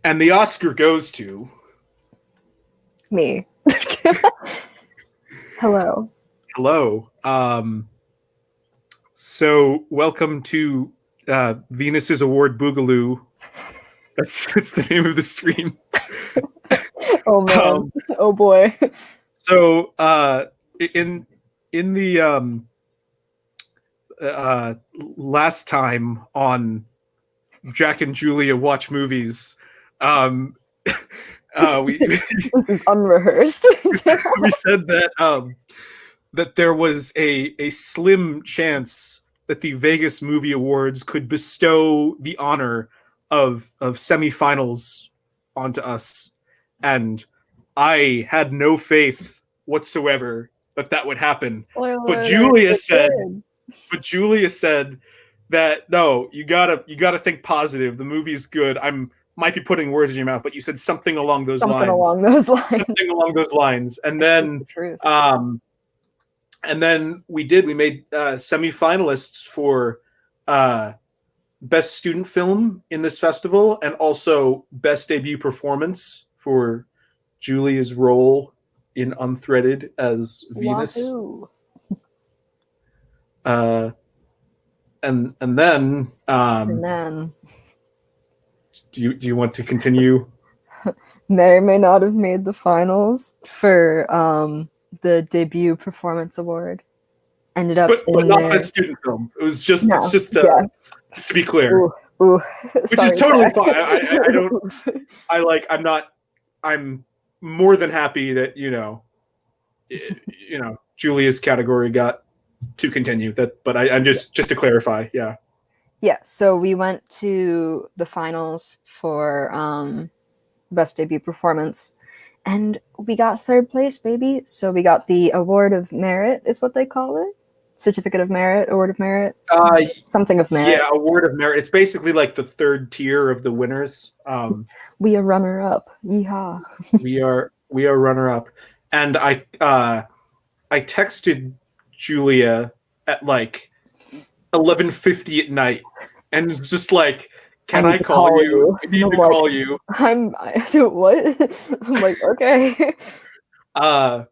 And the Oscar goes to... Me. Hello. Hello. So welcome to Venus's Award Boogaloo. That's the name of the stream. Oh man. Oh boy. So in the last time on Jack and Julia Watch Movies, we This is unrehearsed. we said that that there was a slim chance that the Vegas Movie Awards could bestow the honor of semifinals onto us, and I had no faith whatsoever that would happen. But Julia said that no, you gotta think positive. The movie's good. Might be putting words in your mouth, but you said something along those lines. Something along those lines. And then we made semifinalists for best student film in this festival, and also best debut performance for Julia's role in Unthreaded as Venus. Wahoo. And then do you want to continue? May or may not have made the finals for the debut performance award. Ended up but not best student film. It was just to be clear. Ooh. Which is totally fine. I'm more than happy that Julia's category got to continue that, but I'm just to clarify. Yeah, so we went to the finals for best debut performance, and we got third place, baby. So we got the award of merit, is what they call it. Certificate of merit, award of merit, something of merit. Yeah, award of merit. It's basically like the third tier of the winners. We are runner up. Yeehaw. we are runner up, and I texted Julia at like 11:50 at night, and it's just like, "Can I call you? I need to call you." What? I'm like, okay. I'm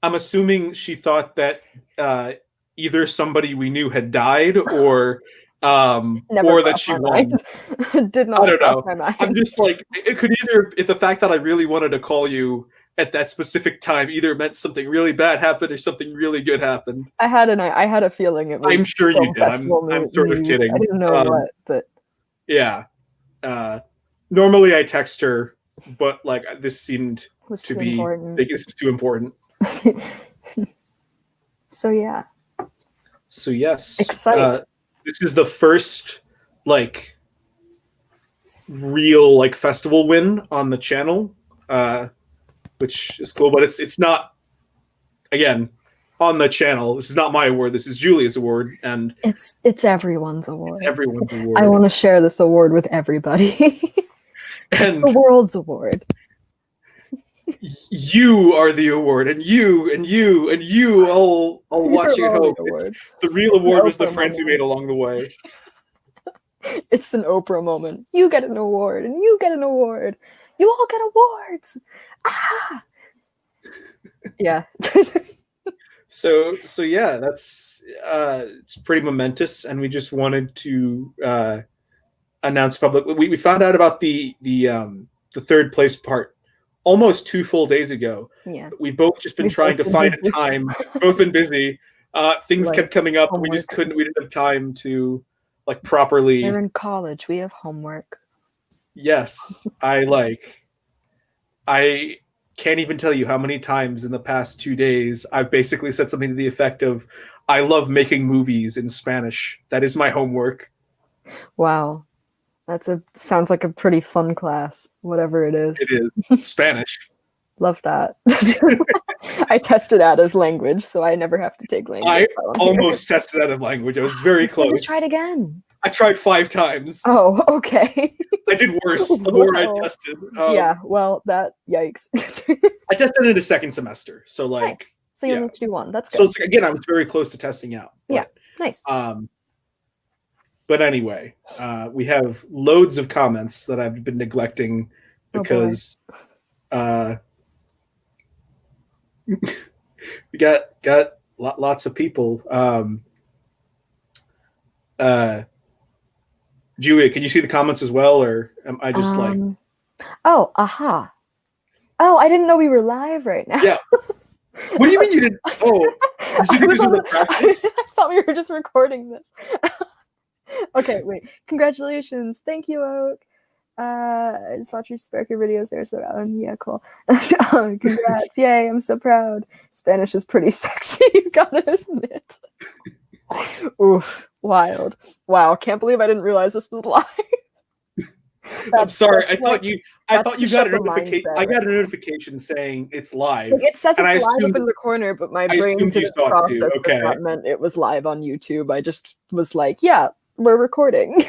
assuming she thought that either somebody we knew had died, or that she won. Did not. I don't know. My mind. I'm just like, it could either, if the fact that I really wanted to call you at that specific time either meant something really bad happened or something really good happened. I had a feeling it was. I'm sure you did. I'm sort of kidding. I didn't know what, but yeah. Normally I text her, but like this seemed to be important. This was too important. So yeah. So yes. Excited. This is the first like real like festival win on the channel, which is cool. But it's not, again, on the channel. This is not my award. This is Julia's award, and it's everyone's award. It's everyone's award. I want to share this award with everybody. And the world's award. You are the award, and you all watching at home. The real award was the friends we made along the way. It's an Oprah moment. You get an award, and you get an award. You all get awards. Ah! Yeah. So yeah, that's it's pretty momentous, and we just wanted to announce publicly. We found out about the third place part almost 2 full days ago. Yeah. We've both just been trying to find a time. Both been busy. Things kept coming up, and we just couldn't. We didn't have time to like properly. We're in college. We have homework. Yes, I can't even tell you how many times in the past 2 days I've basically said something to the effect of, "I love making movies in Spanish. That is my homework." Wow. Sounds like a pretty fun class, whatever it is. It is Spanish. Love that. I tested out of language, so I never have to take language. I almost tested out of language. I was very close. Just try it again. I tried 5 times. Oh, okay. I did worse the more I tested. Yeah, well, yikes. I tested in a second semester, so like. Right. So you only have to do one. That's good. So it's, again, I was very close to testing out. But, yeah, nice. But anyway, we have loads of comments that I've been neglecting because we got lots of people. Julia, can you see the comments as well, or am I just like? Oh, aha! Oh, I didn't know we were live right now. Yeah. What do you mean you didn't? Oh, did you think this was a practice? I thought we were just recording this. Okay, wait. Congratulations. Thank you, Oak. I just watched your Sparker videos there, so yeah, cool. Congrats. Yay, I'm so proud. Spanish is pretty sexy, you gotta admit. Oof, wild. Wow, can't believe I didn't realize this was live. I'm sorry. I thought you got a notification. I got a notification saying it's live. Like, it says it's live up in the corner, but my brain didn't process okay. that meant it was live on YouTube. I just was like, yeah, we're recording.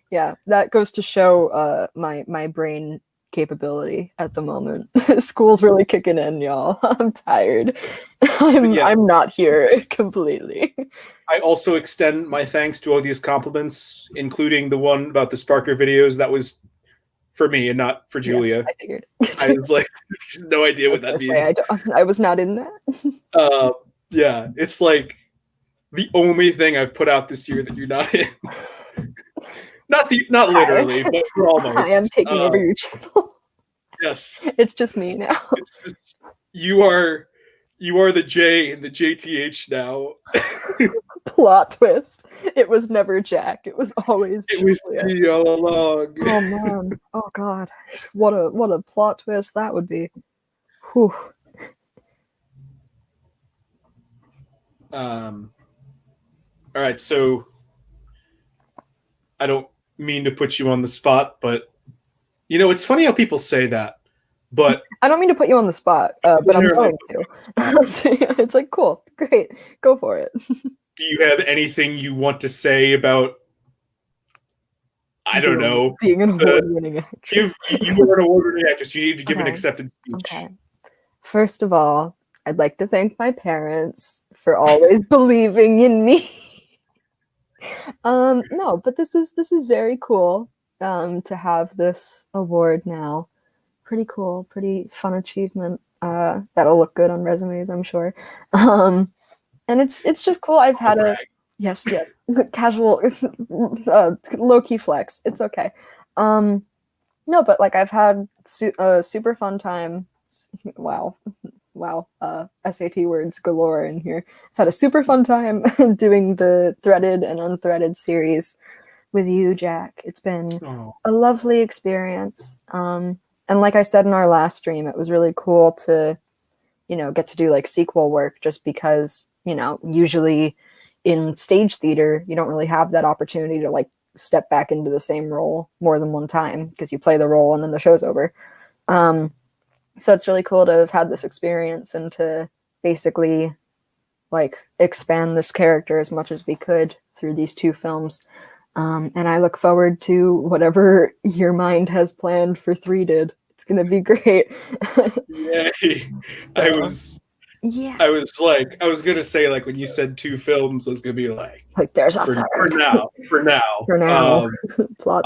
Yeah, that goes to show my brain capability at the moment. School's really kicking in, y'all. I'm tired. I'm not here completely. I also extend my thanks to all these compliments, including the one about the Sparker videos. That was for me and not for Julia. Yeah, I figured. I was like, no idea what that means. I was not in that. Yeah, it's like the only thing I've put out this year that you're not in. Not literally, but we're almost. I am taking over your channel. Yes. It's just me now. It's just you are the J in the JTH now. Plot twist. It was never Jack. It was always It was me all along. Oh man. Oh god. What a plot twist that would be. Whew. All right, so I don't mean to put you on the spot, but you know, it's funny how people say that, but I don't mean to put you on the spot, but I'm going to. It's like, cool, great, go for it. Do you have anything you want to say about, I don't know, being an award-winning actress? You were an award-winning actress. You need to give an acceptance speech. Okay. First of all, I'd like to thank my parents for always believing in me. No, but this is very cool to have this award now. Pretty cool, pretty fun achievement. That'll look good on resumes, I'm sure. And it's just cool. I've had yes, casual, low-key flex. It's okay. No, but like I've had a super fun time. Wow. SAT words galore in here. I've had a super fun time doing the threaded and unthreaded series with you, Jack. It's been a lovely experience. And like I said in our last stream, it was really cool to, get to do like sequel work, just because, usually in stage theater, you don't really have that opportunity to like step back into the same role more than one time, because you play the role and then the show's over. So it's really cool to have had this experience and to basically like expand this character as much as we could through these two films. And I look forward to whatever your mind has planned for Threaded. It's going to be great. Yay. I was going to say, like, when you said two films, I was going to be like there's a for now. Plot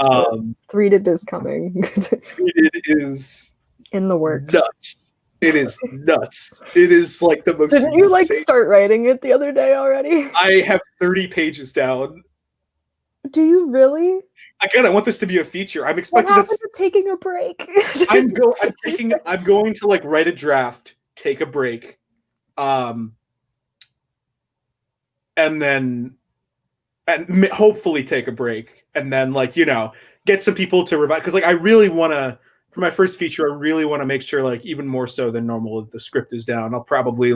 Threaded is coming. Threaded is in the works. Nuts. It is nuts. It is like the most. Didn't you like start writing it the other day already? I have 30 pages down. Do you really? Again, I want this to be a feature. I'm expecting this. What happened to taking a break? I'm going to like write a draft, take a break, and then hopefully take a break, and then get some people to revise, because I really want to. For my first feature, I really want to make sure, even more so than normal, the script is down. I'll probably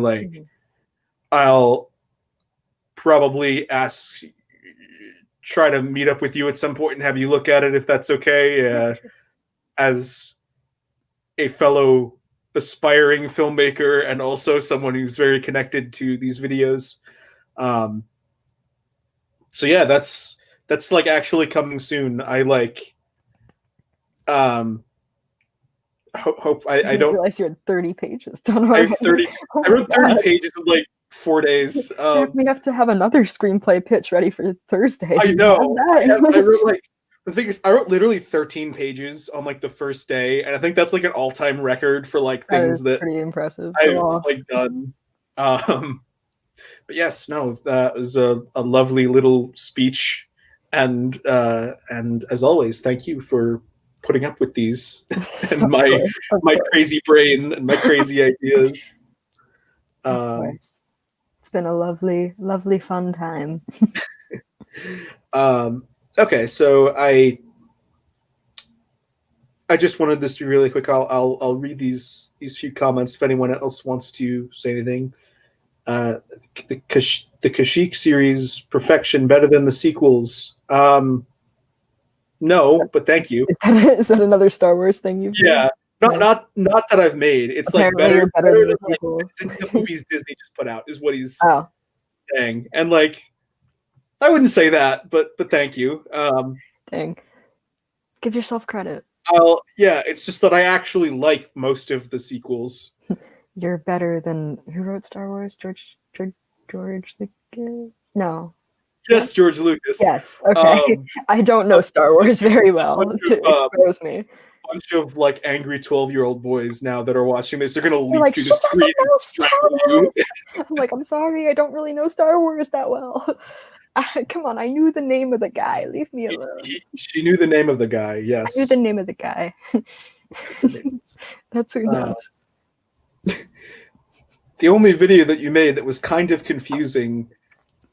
try to meet up with you at some point and have you look at it, if that's okay. As a fellow aspiring filmmaker and also someone who's very connected to these videos. So yeah, that's actually coming soon. I hope I don't realize you had 30 pages done. I have 30. I wrote 30 pages of 4 days. We have to have another screenplay pitch ready for Thursday. I Do you know. have that? I wrote like the thing is, I wrote literally 13 pages on like the first day, and I think that's like an all-time record for like That things is that pretty impressive. I've Oh, like done. But yes, no, that was a lovely little speech, and as always, thank you for putting up with these and of course, of my course, crazy brain and my crazy ideas. of course. It's been a lovely, lovely, fun time. Okay, so I just wanted this to be really quick. I'll read these few comments if anyone else wants to say anything. The Kashyyyk series perfection better than the sequels. No, but thank you. Is that another Star Wars thing you've Yeah, made? not that I've made. It's Apparently like you're better than the than like sequels. the movies Disney just put out is what he's Oh, saying. And like I wouldn't say that, but thank you. dang. Give yourself credit. Yeah, it's just that I actually like most of the sequels. You're better than who wrote Star Wars? George Lucas? No. Yes, George Lucas. Yes. Okay. I don't know Star Wars very well to expose me. Bunch of like angry 12-year-old boys now that are watching this are gonna leap like, through the screen and strangle you. I'm like, I'm sorry, I don't really know Star Wars that well. Come on, I knew the name of the guy. Leave me alone. She knew the name of the guy. Yes, I knew the name of the guy. That's enough. The only video that you made that was kind of confusing.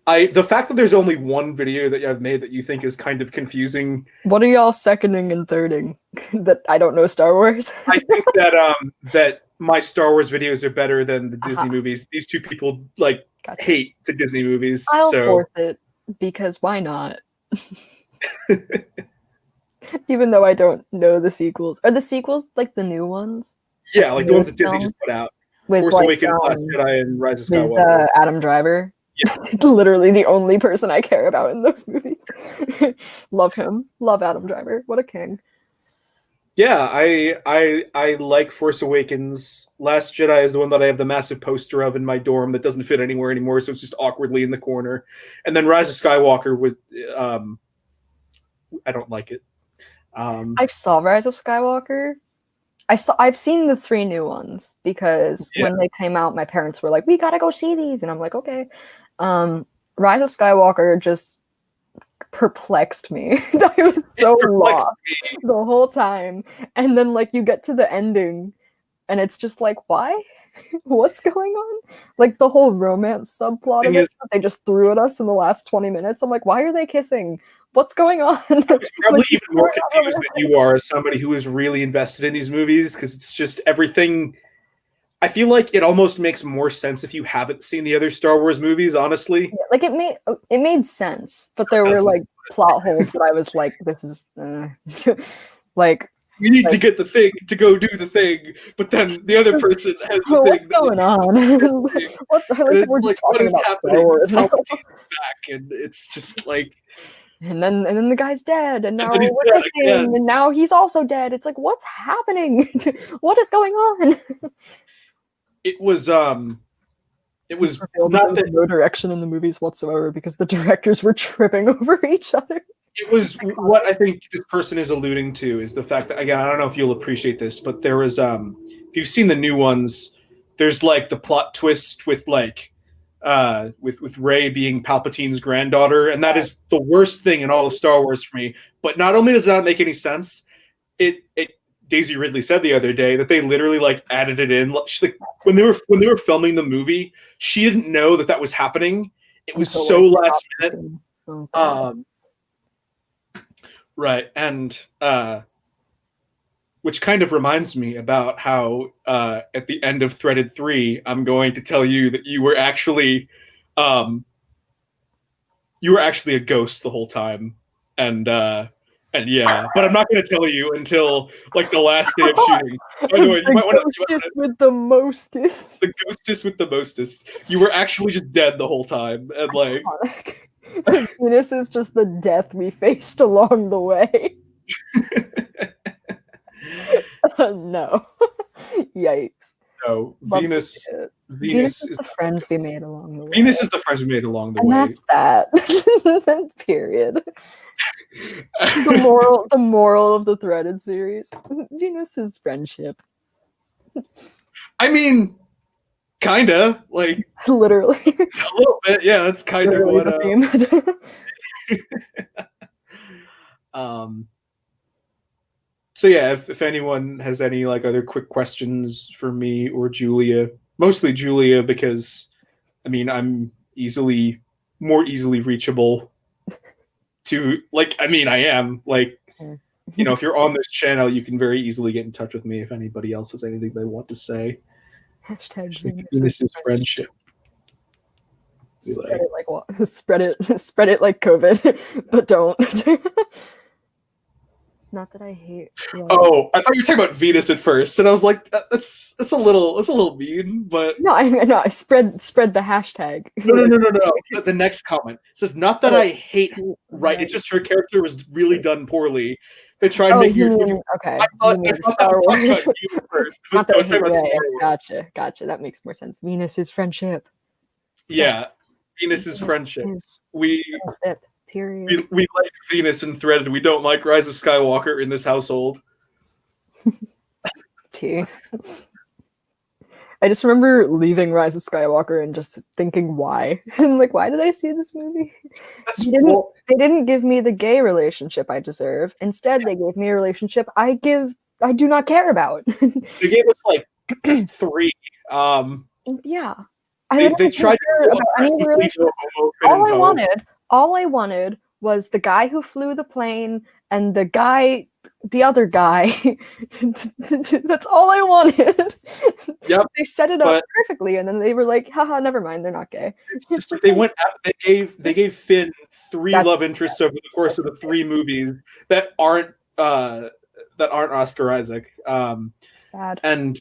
The fact that there's only one video that I've made that you think is kind of confusing. What are y'all seconding and thirding? That I don't know Star Wars? I think that my Star Wars videos are better than the Disney movies. These two people like hate the Disney movies. I'll fourth it because why not? Even though I don't know the sequels. Are the sequels like the new ones? Yeah, like the ones that Disney just put out. With Force Awakens, Last Jedi, and Rise of Skywalker. With Adam Driver. Yeah. Literally the only person I care about in those movies. Love him. Love Adam Driver. What a king. Yeah, I like Force Awakens. Last Jedi is the one that I have the massive poster of in my dorm that doesn't fit anywhere anymore, so it's just awkwardly in the corner. And then Rise of Skywalker was I don't like it. I saw Rise of Skywalker. I've seen the 3 new ones because when they came out, my parents were like, "We gotta go see these," and I'm like, "Okay." Rise of Skywalker just perplexed me. I was so lost the whole time, and then like you get to the ending, and it's just like, why? What's going on? Like the whole romance subplot of it that they just threw at us in the last 20 minutes. I'm like, why are they kissing? What's going on? I was probably even more confused than you are as somebody who is really invested in these movies because it's just everything. I feel like it almost makes more sense if you haven't seen the other Star Wars movies, honestly. Yeah, like it made sense, but there were like plot holes that I was like, this is like we need to get the thing to go do the thing, but then the other person has the what's thing. What's going on? We're just talking about Star Wars now. Back, and it's just like, and then the guy's dead, and now we're kissing, and now he's also dead. It's like, what's happening? What is going on? It was not that no direction in the movies whatsoever because the directors were tripping over each other. It was what I think this person is alluding to is the fact that, again, I don't know if you'll appreciate this, but there was if you've seen the new ones, there's like the plot twist with like with Rey being Palpatine's granddaughter, and that is the worst thing in all of Star Wars for me. But not only does it not make any sense, it Daisy Ridley said the other day that they literally like added it in. She, like, when they were filming the movie, she didn't know that was happening. It was so last minute. Okay. Right, and which kind of reminds me about how at the end of Threaded 3, I'm going to tell you that you were actually a ghost the whole time, and yeah, but I'm not going to tell you until like the last day of shooting. By the way, you might want to with the mostest. The ghostess with the mostest. You were actually just dead the whole time, and like. Venus is just the death we faced along the way. No, No. Yikes. Venus Venus is the friends we made along the way. Venus is the friends we made along the and way. that's that. Period. The moral of the threaded series. Venus is friendship. I mean, kinda, like Literally. a little bit, yeah, that's kind of what so yeah, if anyone has any like other quick questions for me or Julia, mostly Julia, because I mean I'm more easily reachable to like I mean I am like you know if you're on this channel you can very easily get in touch with me if anybody else has anything they want to say. Hashtag Venus is friendship. Spread it like what? Spread it like COVID, but don't. Not that I hate. Oh, I thought you were talking about Venus at first, and I was like, that's a little mean, but no, I spread the hashtag. No. The next comment says, not that I hate her, right? It's just her character was really done poorly. They tried making her. Okay. I thought Star Wars. Not that I hate Rey. Gotcha. That makes more sense. Venus is friendship. Yeah, Venus is friendship. Period. We like Venus and Threaded. We don't like Rise of Skywalker in this household. T. I just remember leaving Rise of Skywalker and just thinking why. And like, why did I see this movie? They didn't give me the gay relationship I deserve. Instead, they gave me a relationship I do not care about. They gave us like 3. Yeah. They tried to about any relationship. All I wanted was the guy who flew the plane and the other guy. That's all I wanted. Yep. They set it up perfectly, and then they were like, "Haha, never mind, they're not gay." It's just they went out. They gave Finn 3 love interests over the course of the 3 movies that aren't Oscar Isaac. Sad. And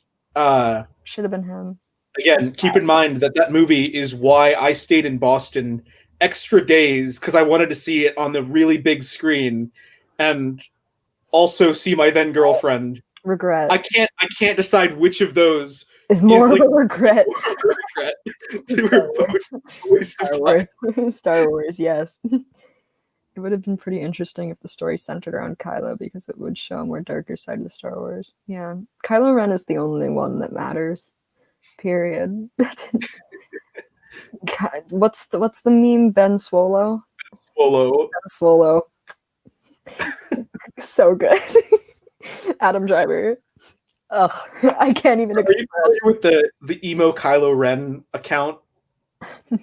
should have been him. Again, keep in mind that movie is why I stayed in Boston extra days because I wanted to see it on the really big screen, and also see my then girlfriend. Regret. I can't decide which of those is more of a regret. They were both a waste of time. Star Wars, yes. It would have been pretty interesting if the story centered around Kylo because it would show a more darker side of the Star Wars. Yeah, Kylo Ren is the only one that matters. Period. God, what's the meme? Ben Swallow. So good. Adam Driver. Ugh, I can't even express. Are you with the emo Kylo Ren account?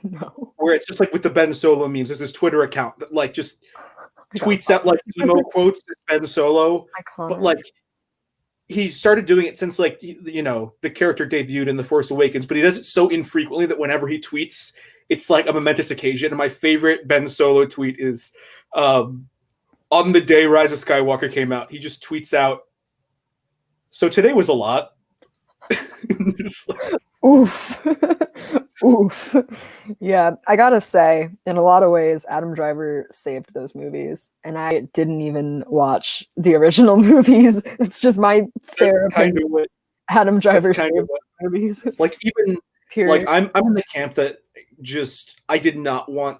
No. Where it's just like with the Ben Solo memes. There's this Twitter account that like just tweets out like emo quotes as Ben Solo. But like he started doing it since like you know the character debuted in The Force Awakens, but he does it so infrequently that whenever he tweets, it's like a momentous occasion. And my favorite Ben Solo tweet is on the day Rise of Skywalker came out, he just tweets out, "So today was a lot." Oof. Oof. Yeah, I gotta say, in a lot of ways, Adam Driver saved those movies, and I didn't even watch the original movies. It's just my fair opinion. Adam Driver saved movies. It's like even like I'm in the camp that just I did not want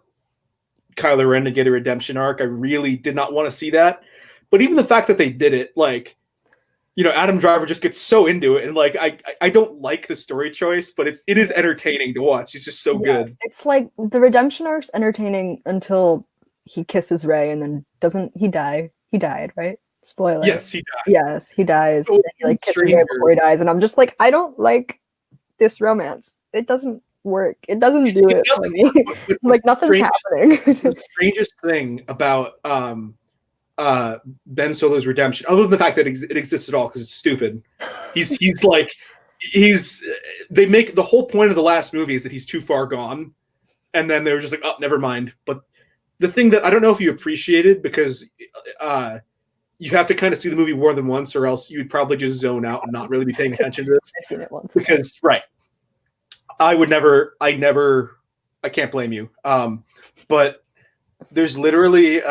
Kylo Ren to get a redemption arc. I really did not want to see that. But even the fact that they did it, like, you know, Adam Driver just gets so into it, and like I don't like the story choice, but it is entertaining to watch. He's just so good. It's like the redemption arc's entertaining until he kisses Rey, and then doesn't he die? He died, right? Spoiler. Yes, he dies. Yes, he dies. Oh, he like kisses Rey before he dies, and I'm just like, I don't like this romance. It doesn't work. It doesn't do it for me. Like nothing's happening. The strangest thing about Ben Solo's redemption, other than the fact that it exists at all because it's stupid. They make the whole point of the last movie is that he's too far gone, and then they were just like, oh, never mind. But the thing that I don't know if you appreciated, because you have to kind of see the movie more than once, or else you'd probably just zone out and not really be paying attention to this. I've seen it once. Because I can't blame you. But there's literally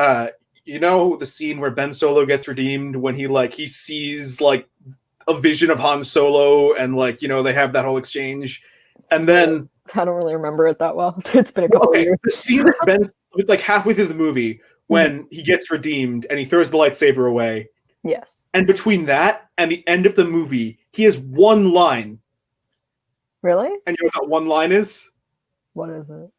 you know the scene where Ben Solo gets redeemed when he sees like a vision of Han Solo, and like, you know, they have that whole exchange, And then I don't really remember it that well. It's been a couple of years. The scene that Ben, like halfway through the movie, when he gets redeemed and he throws the lightsaber away. Yes. And between that and the end of the movie, he has one line. Really? And you know what that one line is? What is it?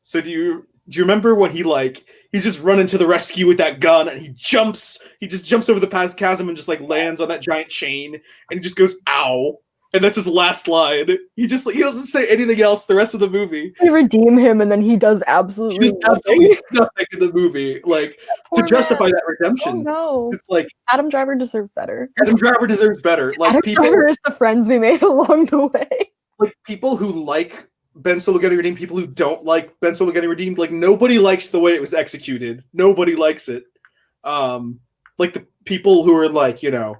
So do you remember when he's just running to the rescue with that gun and he just jumps over the chasm and just like lands on that giant chain and he just goes, ow. And that's his last line. He doesn't say anything else the rest of the movie. They redeem him, and then he does absolutely nothing in the movie, like to justify that redemption. Oh no! It's like Adam Driver deserves better. Adam Driver deserves better. Like Adam Driver is the friends we made along the way. Like people who like Ben Solo getting redeemed, people who don't like Ben Solo getting redeemed. Like nobody likes the way it was executed. Nobody likes it. Like the people who are like, you know,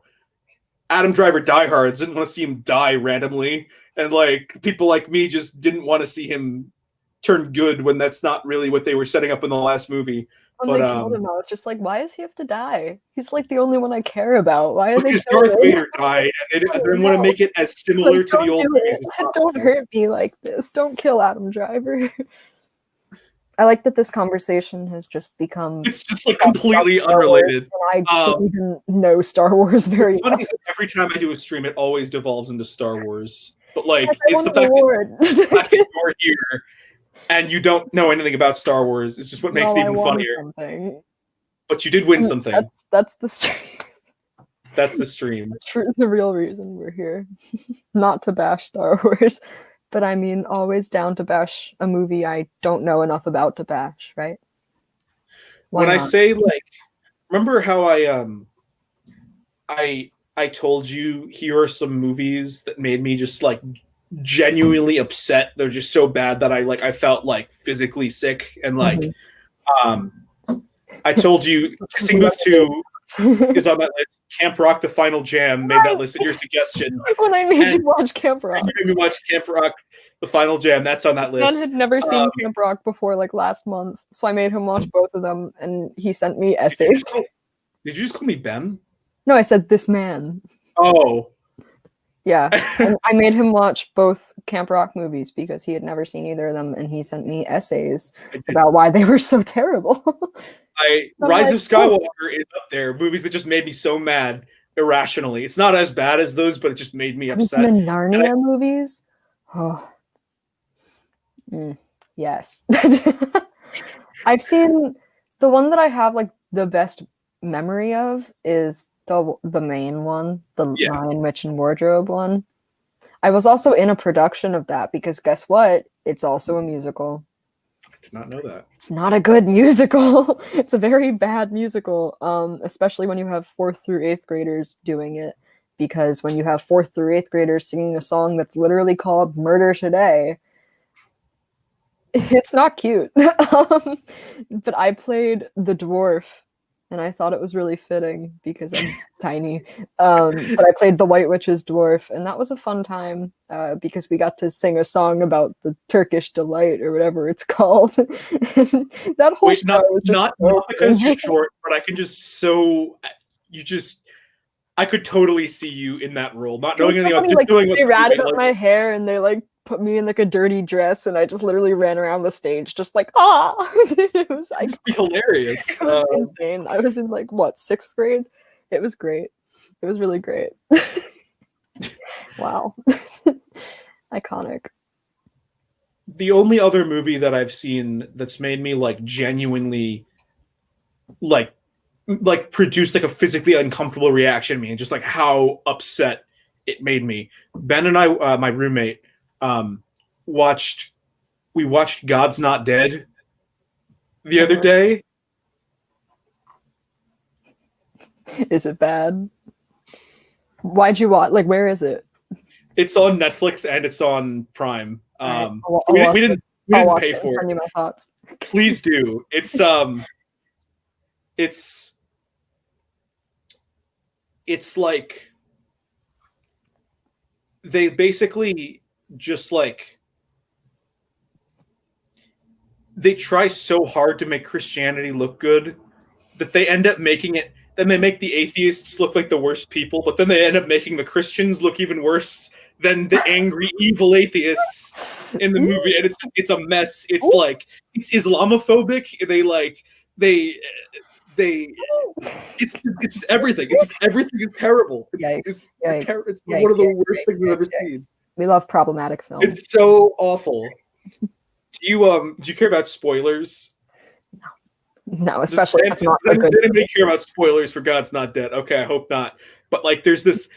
Adam Driver diehards didn't want to see him die randomly, and like people like me just didn't want to see him turn good when that's not really what they were setting up in the last movie. When they killed him, I was just like, why does he have to die? He's like the only one I care about. Why are they because Darth Vader died, and they didn't want to make it as similar to the old movies. Don't hurt me like this. Don't kill Adam Driver. I like that this conversation has just become... It's just like completely unrelated. I don't even know Star Wars very well. Funny is that every time I do a stream, it always devolves into Star Wars. But like, it's the fact that you're here and you don't know anything about Star Wars. It's just what makes it even funnier. Something. But you did win something. That's the stream. That's the stream. The real reason we're here. Not to bash Star Wars. But I mean, always down to bash a movie I don't know enough about to bash, right? When I say, like, remember how I told you here are some movies that made me just like genuinely upset. They're just so bad that I felt like physically sick and like I told you Kissing Booth 2 is on that list. Camp Rock: The Final Jam made that list at your suggestion. When I made you watch Camp Rock. You made me watch Camp Rock: The Final Jam. That's on that list. Ben had never seen Camp Rock before, like last month, so I made him watch both of them, and he sent me essays. Did you just call me Ben? No, I said this man. Oh. Yeah, and I made him watch both Camp Rock movies because he had never seen either of them, and he sent me essays about why they were so terrible. Rise of Skywalker is up there. Movies that just made me so mad irrationally. It's not as bad as those, but it just made me upset. The Narnia movies? Oh. Yes. I've seen the one that I have like the best memory of is the main one, the Lion, Witch, and Wardrobe one. I was also in a production of that because guess what? It's also a musical. I did not know that. It's not a good musical. It's a very bad musical, especially when you have 4th through 8th graders doing it. Because when you have 4th through 8th graders singing a song that's literally called Murder Today, it's not cute. But I played the dwarf, and I thought it was really fitting because I'm tiny. But I played the White Witch's dwarf, and that was a fun time because we got to sing a song about the Turkish delight or whatever it's called. That whole show was just not because you're short, but I can just I could totally see you in that role, not knowing anything about just doing what they ratted up my hair and they like put me in like a dirty dress, and I just literally ran around the stage just like it was hilarious. It was insane. I was in like what 6th grade. It was great. It was really great. Wow. Iconic. The only other movie that I've seen that's made me like genuinely like produce like a physically uncomfortable reaction to me, and just like how upset it made me. Ben and I, my roommate, watched God's Not Dead the other day. Is it bad? Why'd you watch? Like, where is it? It's on Netflix and it's on Prime. We didn't pay for it. My thoughts. Please do. It's like they basically just like they try so hard to make Christianity look good that they end up making it. Then they make the atheists look like the worst people, but then they end up making the Christians look even worse than the angry evil atheists in the movie, and it's a mess. It's like it's Islamophobic. They it's just everything. It's just everything is terrible. It's one of the worst things I've ever seen. We love problematic films. It's so awful. Do you care about spoilers? No, especially if it's not a good. Did anybody care about spoilers for God's Not Dead? Okay, I hope not. But like, there's this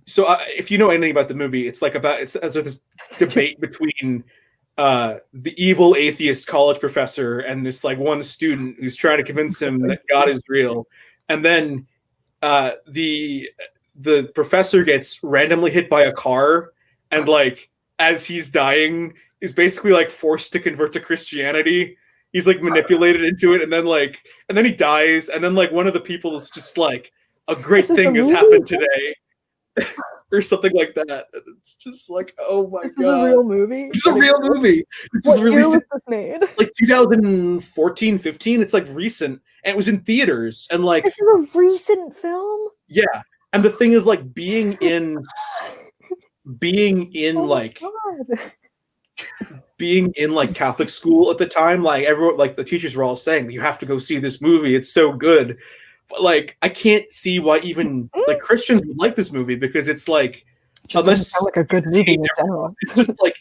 So if you know anything about the movie, it's like it's this debate between the evil atheist college professor and this like one student who's trying to convince him that God is real, and then the professor gets randomly hit by a car, and like as he's dying, is basically like forced to convert to Christianity. He's like manipulated into it, and then he dies, and then like one of the people is just like, a great thing has happened today. Or something like that. It's just like, oh my god. This is a real movie? This is a real movie. This was released was this made? Like 2014, 15. It's like recent. And it was in theaters. And like, this is a recent film? Yeah. And the thing is like being in Catholic school at the time, like everyone, like the teachers were all saying, you have to go see this movie. It's so good. But like, I can't see why even like Christians would like this movie, because it's like, it just doesn't sound like a good movie in general. It's just like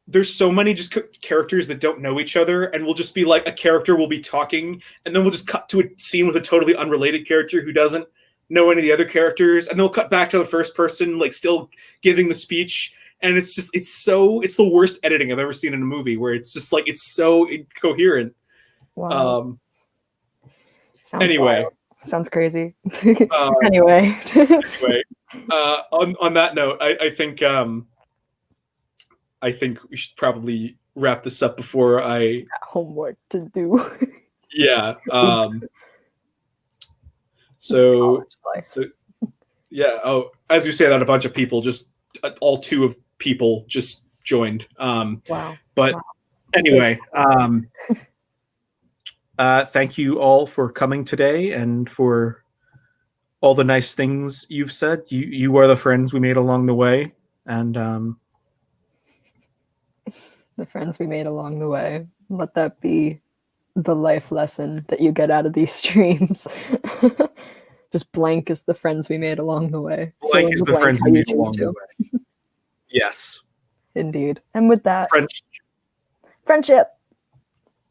there's so many just characters that don't know each other, and will just be like, a character will be talking, and then we'll just cut to a scene with a totally unrelated character who doesn't know any of the other characters, and they'll cut back to the first person like still giving the speech. And it's the worst editing I've ever seen in a movie, where it's just like, it's so incoherent. Wow. Anyway. Sounds crazy. Anyway. On that note, I think we should probably wrap this up before I got homework to do. Yeah. So yeah. Oh, as you say that, a bunch of people just all two of people just joined. Wow. But anyway, thank you all for coming today and for all the nice things you've said. You are the friends we made along the way, and the friends we made along the way. Let that be the life lesson that you get out of these streams. Just blank is the friends we made along the way. Blank is the friends we made along the way. Yes. Indeed. And with that, friendship.